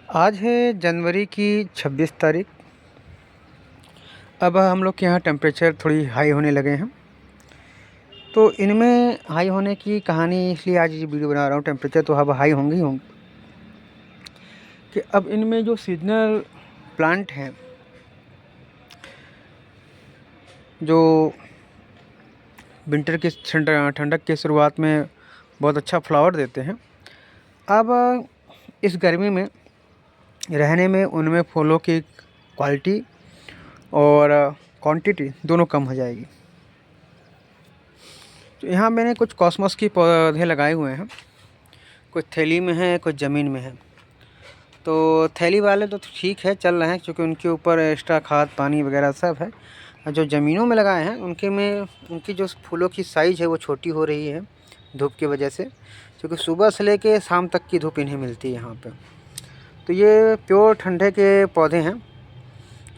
आज है जनवरी की 26 तारीख। अब हम लोग के यहाँ टेम्परेचर थोड़ी हाई होने लगे हैं, तो इनमें हाई होने की कहानी इसलिए आज ये वीडियो बना रहा हूँ। टेम्परेचर तो अब हाई होंगे ही होंगे कि अब इनमें जो सीजनल प्लांट हैं, जो विंटर की ठंडक की शुरुआत में बहुत अच्छा फ्लावर देते हैं, अब इस गर्मी में रहने में उनमें फूलों की क्वालिटी और क्वांटिटी दोनों कम हो जाएगी। तो यहाँ मैंने कुछ कॉस्मोस के पौधे लगाए हुए हैं, कुछ थैली में है, कुछ ज़मीन में है। तो थैली वाले तो ठीक है, चल रहे हैं, क्योंकि उनके ऊपर एक्स्ट्रा खाद पानी वगैरह सब है। और जो ज़मीनों में लगाए हैं उनकी जो फूलों की साइज़ है वो छोटी हो रही है धूप की वजह से, क्योंकि सुबह से लेके शाम तक की धूप इन्हें मिलती है यहाँ पे। तो ये प्योर ठंडे के पौधे हैं।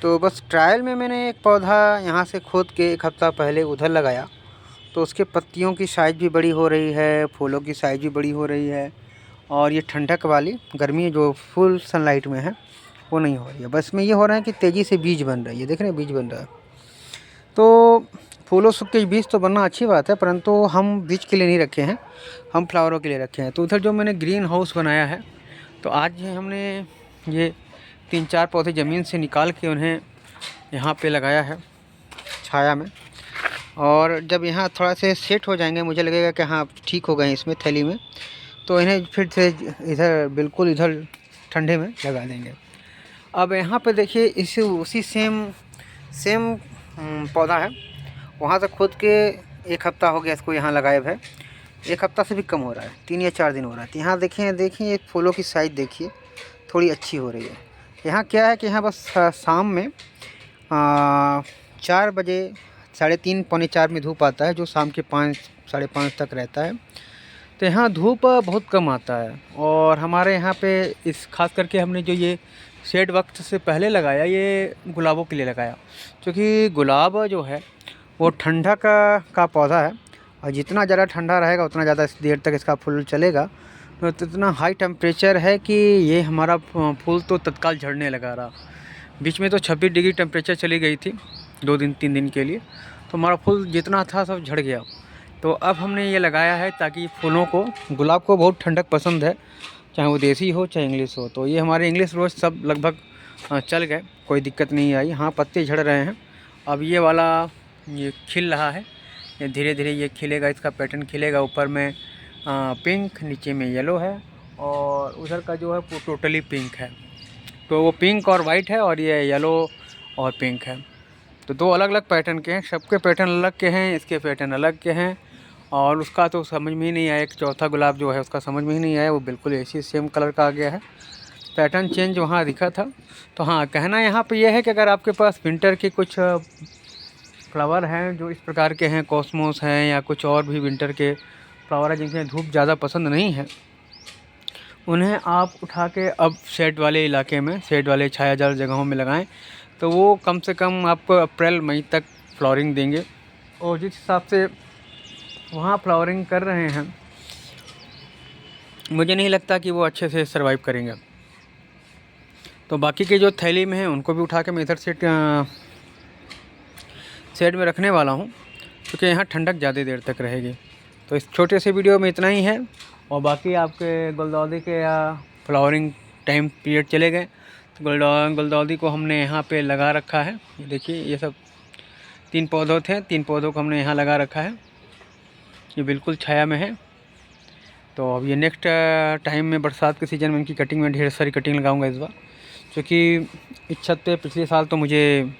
तो बस ट्रायल में मैंने एक पौधा यहाँ से खोद के एक हफ़्ता पहले उधर लगाया, तो उसके पत्तियों की साइज़ भी बड़ी हो रही है, फूलों की साइज़ भी बड़ी हो रही है, और ये ठंडक वाली गर्मी जो फुल सनलाइट में है वो नहीं हो रही है। बस में ये हो रहा है कि तेज़ी से बीज बन रही है, देख रहे हैं बीज बन रहा है। तो फूलों के बीज तो बनना अच्छी बात है, परंतु हम बीज के लिए नहीं रखे हैं, हम फ्लावरों के लिए रखे हैं। तो उधर जो मैंने ग्रीन हाउस बनाया है, तो आज हमने ये 3-4 पौधे ज़मीन से निकाल के उन्हें यहाँ पे लगाया है छाया में। और जब यहाँ थोड़ा से सेट हो जाएंगे, मुझे लगेगा कि हाँ ठीक हो गए इसमें थैली में, तो इन्हें फिर से इधर बिल्कुल इधर ठंडे में लगा देंगे। अब यहाँ पे देखिए उसी सेम पौधा है, वहाँ से खुद के 1 हफ़्ता हो गया इसको यहाँ लगाए हुए। 1 हफ़्ता से भी कम हो रहा है, 3 या 4 दिन हो रहा है। तो यहाँ देखिए फूलों की साइज़ देखिए थोड़ी अच्छी हो रही है। यहाँ क्या है कि यहाँ बस शाम में 4 बजे 3:30 पौने 4 में धूप आता है, जो शाम के 5 साढ़े 5 तक रहता है। तो यहाँ धूप बहुत कम आता है। और हमारे यहाँ पे इस खास करके हमने जो ये शेड वक्त से पहले लगाया, ये गुलाबों के लिए लगाया, क्योंकि गुलाब जो है वो ठंडा का पौधा है, और जितना ज़्यादा ठंडा रहेगा उतना ज़्यादा देर तक इसका फूल चलेगा। तो इतना हाई टेम्परेचर है कि ये हमारा फूल तो तत्काल झड़ने लगा रहा। बीच में तो 26 डिग्री टेम्परेचर चली गई थी 2 दिन 3 दिन के लिए, तो हमारा फूल जितना था सब झड़ गया। तो अब हमने ये लगाया है ताकि फूलों को, गुलाब को बहुत ठंडक पसंद है, चाहे वो देसी हो चाहे इंग्लिश हो। तो ये हमारे इंग्लिश रोज़ सब लगभग चल गए, कोई दिक्कत नहीं आई। हाँ, पत्ते झड़ रहे हैं। अब ये वाला ये खिल रहा है, ये धीरे धीरे ये खिलेगा, इसका पैटर्न खिलेगा। ऊपर में पिंक, नीचे में येलो है, और उधर का जो है वो टोटली पिंक है। तो वो पिंक और वाइट है, और ये येलो और पिंक है। तो 2 अलग अलग पैटर्न के हैं, सबके पैटर्न अलग के हैं, इसके पैटर्न अलग के हैं। और उसका तो समझ में ही नहीं आया, एक चौथा गुलाब जो है उसका समझ में ही नहीं आया, वो बिल्कुल ऐसी सेम कलर का आ गया है। पैटर्न चेंज वहाँ दिखा था। तो हाँ, कहना यहाँ पे यह है कि अगर आपके पास विंटर के कुछ फ्लावर हैं जो इस प्रकार के हैं, कॉस्मोस हैं या कुछ और भी विंटर के फ्लावर हैं जिनके धूप ज़्यादा पसंद नहीं है, उन्हें आप उठा के अब शेड वाले इलाके में, शेड वाले छायादार जगहों में लगाएं, तो वो कम से कम आपको अप्रैल मई तक फ्लावरिंग देंगे। और जिस हिसाब से वहाँ फ्लावरिंग कर रहे हैं, मुझे नहीं लगता कि वो अच्छे से सर्वाइव करेंगे। तो बाकी के जो थैली में हैं उनको भी उठा के मैं इधर से शेड में रखने वाला हूँ, क्योंकि यहाँ ठंडक ज़्यादा देर तक रहेगी। तो इस छोटे से वीडियो में इतना ही है। और बाकी आपके गुलदाउदी के या फ्लावरिंग टाइम पीरियड चले गए, तो गुलदाउदी को हमने यहाँ पे लगा रखा है। ये देखिए, ये सब 3 पौधे थे, 3 पौधों को हमने यहाँ लगा रखा है, ये बिल्कुल छाया में है। तो अब ये नेक्स्ट टाइम में बरसात के सीज़न में इनकी कटिंग में ढेर सारी कटिंग लगाऊंगा इस बार, क्योंकि इस छत पे पिछले साल तो मुझे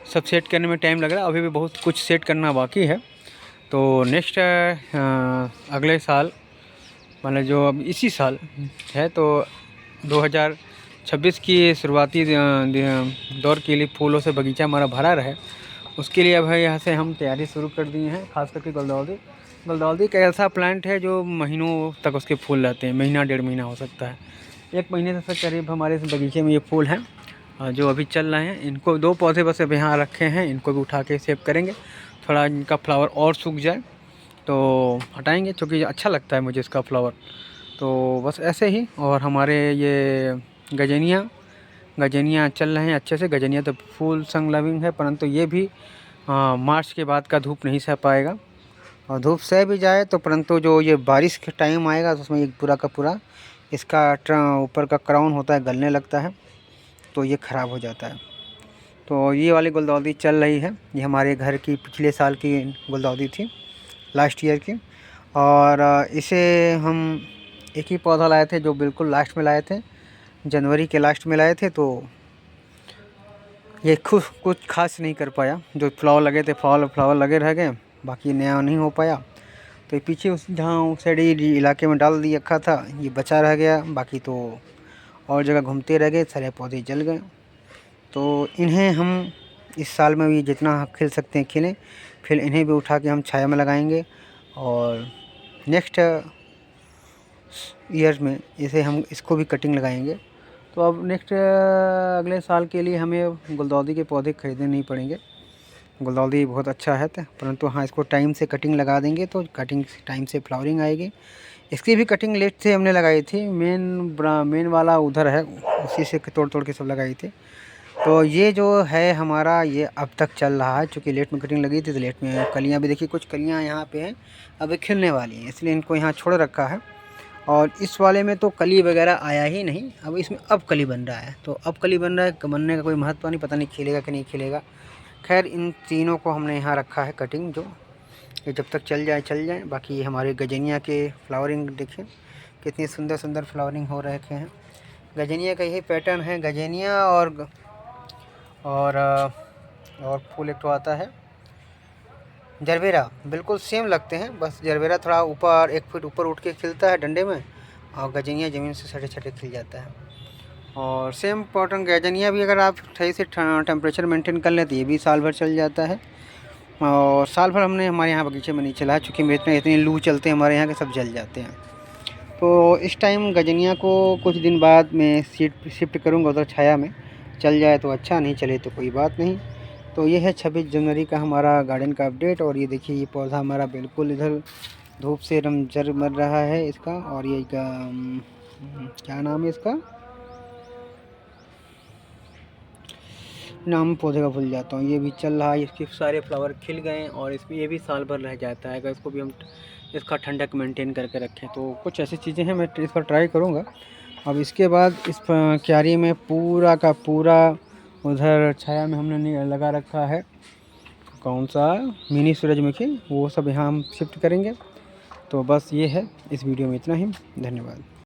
सब सेट करने में टाइम लग रहा है, अभी भी बहुत कुछ सेट करना बाकी है। तो नेक्स्ट अगले साल, मतलब जो अब इसी साल है, तो 2026 की शुरुआती दौर के लिए फूलों से बगीचा हमारा भरा रहे, उसके लिए अब यहाँ से हम तैयारी शुरू कर दी हैं। खास करके गुलदाउदी एक ऐसा प्लांट है जो महीनों तक उसके फूल रहते हैं, महीना 1.5 महीना हो सकता है। 1 महीने से करीब हमारे इस बगीचे में ये फूल हैं जो अभी चल रहे हैं। इनको 2 पौधे बस अब यहाँ रखे हैं, इनको भी उठा के सेव करेंगे। थोड़ा इनका फ्लावर और सूख जाए तो हटाएंगे, क्योंकि अच्छा लगता है मुझे इसका फ्लावर। तो बस ऐसे ही। और हमारे ये गजनिया चल रहे हैं अच्छे से। गजनिया तो फुल सन लविंग है, परंतु ये भी मार्च के बाद का धूप नहीं सह पाएगा। और धूप सह भी जाए तो परंतु जो ये बारिश के टाइम आएगा तो उसमें ये पूरा का पूरा इसका ऊपर का क्राउन होता है गलने लगता है, तो ये ख़राब हो जाता है। तो ये वाली गुलदाउदी चल रही है। ये हमारे घर की पिछले साल की गुलदाउदी थी, लास्ट ईयर की। और इसे हम एक ही पौधा लाए थे जो बिल्कुल लास्ट में लाए थे, जनवरी के लास्ट में लाए थे। तो ये कुछ खास नहीं कर पाया। जो फ्लावर लगे थे फ्लावर लगे रह गए, बाकी नया नहीं हो पाया। तो ये पीछे उस जहाँ उस साइड इलाके में डाल दिया रखा था, ये बचा रह गया। बाकी तो और जगह घूमते रह गए, सारे पौधे जल गए। तो इन्हें हम इस साल में भी जितना खिल सकते हैं खिलें, फिर इन्हें भी उठा के हम छाया में लगाएंगे। और नेक्स्ट ईयर में इसे हम इसको भी कटिंग लगाएंगे। तो अब नेक्स्ट अगले साल के लिए हमें गुलदाउदी के पौधे खरीदने नहीं पड़ेंगे। गुलदाउदी बहुत अच्छा है, परंतु हाँ इसको टाइम से कटिंग लगा देंगे तो कटिंग टाइम से फ्लावरिंग आएगी। इसकी भी कटिंग लेट से हमने लगाई थी, मेन वाला उधर है, उसी से तोड़ के सब लगाई थी। तो ये जो है हमारा ये अब तक चल रहा है। चूँकि लेट में कटिंग लगी थी तो लेट में कलियाँ भी देखिए, कुछ कलियाँ यहाँ पे हैं अभी खिलने वाली हैं, इसलिए इनको यहाँ छोड़ रखा है। और इस वाले में तो कली वगैरह आया ही नहीं, अब इसमें अब कली बन रहा है। तो अब कली बन रहा है, बनने का कोई महत्व नहीं, पता नहीं खिलेगा कि नहीं खिलेगा। खैर इन तीनों को हमने यहाँ रखा है कटिंग, जो ये जब तक चल जाए। बाकी ये हमारे गजनिया के फ्लावरिंग देखिए कितनी सुंदर सुंदर फ्लावरिंग हो रखे हैं। गजनिया का यही पैटर्न है। गजनिया और फूल एक तो आता है जरबेरा, बिल्कुल सेम लगते हैं, बस जरबेरा थोड़ा ऊपर 1 फीट ऊपर उठ के खिलता है डंडे में, और गजनिया ज़मीन से छठे छठे खिल जाता है। और सेम पैटर्न गजनिया भी अगर आप सही से टेम्परेचर मेंटेन कर लें तो ये भी साल भर चल जाता है। और साल भर हमने हमारे यहाँ बगीचे में नहीं चला है, चूँकि इतने लू चलते हैं हमारे यहाँ के, सब जल जाते हैं। तो इस टाइम गजनिया को कुछ दिन बाद मैं शिफ्ट करूँगा उधर छाया में। चल जाए तो अच्छा, नहीं चले तो कोई बात नहीं। तो ये है 26 जनवरी का हमारा गार्डन का अपडेट। और ये देखिए ये पौधा हमारा बिल्कुल इधर धूप से जर मर रहा है इसका। और ये क्या नाम है इसका, नाम पौधे का भूल जाता हूँ। ये भी चल रहा है, इसके सारे फ्लावर खिल गए और इसमें ये भी साल भर रह जाता है। अगर इसको भी हम इसका ठंडक मेंटेन करके रखें तो कुछ ऐसी चीज़ें हैं, मैं इस पर ट्राई करूँगा। अब इसके बाद इस क्यारी में पूरा का पूरा उधर छाया में हमने लगा रखा है कौन सा मिनी सूरजमुखी, वो सब यहाँ हम शिफ्ट करेंगे। तो बस ये है, इस वीडियो में इतना ही। धन्यवाद।